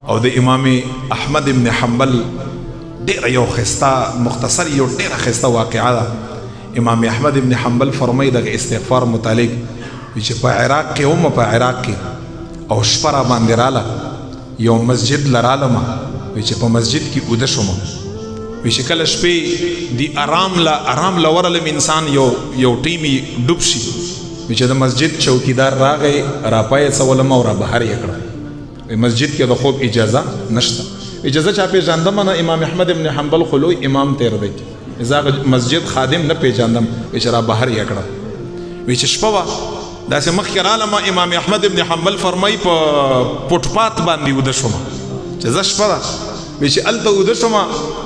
او د امام احمد ابن حنبل ډیر یو خستا مختصر یو ډیر خستا واقعا ده. امام احمد ابن حنبل فرمای د استغفار متعلق چې په عراق کې هم په عراق کې او شپره باندې رااله یو مسجد لرالم چې په مسجد کې اوده شوم چې کله شپې دی آرام لا ورلم انسان یو ټیمی ډوب شي چې د مسجد چوکیدار راغی راپای څولم او را بهر یې کړ مسجد کې د خوب اجازه نشته. اجازه چا پیژاندم نه امام احمد ابن حنبل خلوی امام تیر دی ازاغ مسجد خادم نه پیژاندم چې را بهر یې کړ چې شپه وا داسې مخکې رااله امام احمد ابن حنبل فرمای په پټپات باندې اوده شوم چې زه شپه ده چې هلته اوده شوم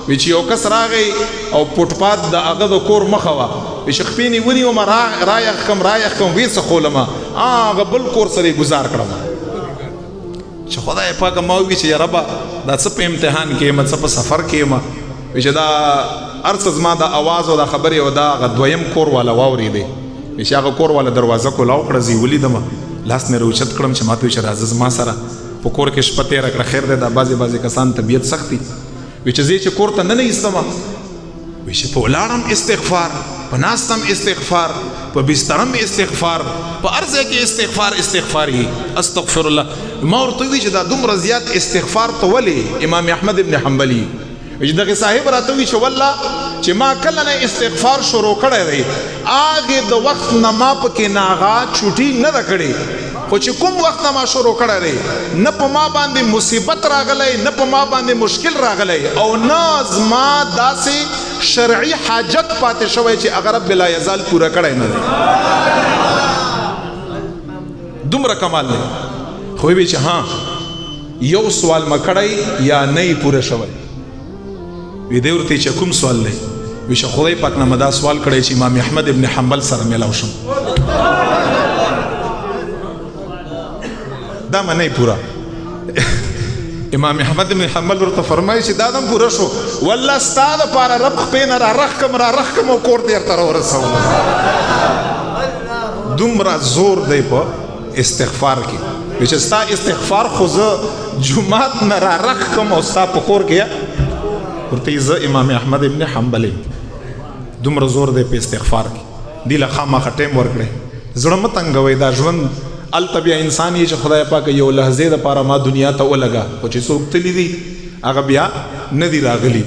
چې یو کس راغی او پټپات د هغه د کور مخه وه چې خپې نیولي وم رایخ کم ویې څخولم هغه بل کور سره یې ګزار کړم چې خدای پاکه ما ووي چې یا ربه دا څه په امتحان کې یم څه په سفر کې یم چې دا هر څه زما د اواز او د خبرې او دا هغه دویم کور والا واورېدی چې هغه کور والا دروازه کولاو کړه زه یې ولیدم لاس مې راوچت کړم چې ما ته وایي چې راځه زما سره په کور کې شپه تېره کړه خیر دی دا بعضې کسان طبیعت سخت دي وایي چې زه چې کور ته نه ایستم وایي چې په ولاړم استغفار په ناستم استغفار په بسترم استغفار په هر ځای کې استغفار یې استغفر الله. ما ورته ووایي چې دا دومره زیات استغفار ته ولې امام احمد ابن حنبلي چې دغه صاحب راته وایي چې والله چې ما کله نه استغفار شروع کړی دی هغې د وخت نه ما پکې نه هغه چوټي نه ده کړې خو چې کوم وخت نه ما شروع کړی دی نه په ما باندې مصیبت راغلی نه په ما باندې مشکل راغلی او نه زما داسې شرعي حاجت پاتې شوی چې هغه رب لا یزال پوره کړی نه دی دومره کمال دی. خو وی چې ها یو سوال ما کړی یا نه پوره شوی وی دی ورته چې کوم سوال دی وی چې خدای پاک نه مدا سوال کړی چې امام احمد ابن حنبل سره ملاو شم دا ما نه پورا امام احمد ابن حنبل ورته فرمایي چې دا دم پوره شو والله ستا دپاره رب خپې نه را رخ کم او کور دې ورته راورسولم. دومره زور دی په استغفار کې چې ستا استغفار خو زه جومات نه را رخ کم او ستا په کور کې ورته زه امام احمد ابن حنبل دومره زور دی په استغفار کې دی له خامخا ټایم ورکړی زړه مه تنګوئ دا ژوند الته بیا انسان یې چې خدای پاک یو لحظې دپاره ما دنیا ته ولګه خو چې څوک تلي دي هغه بیا نه دي راغلي.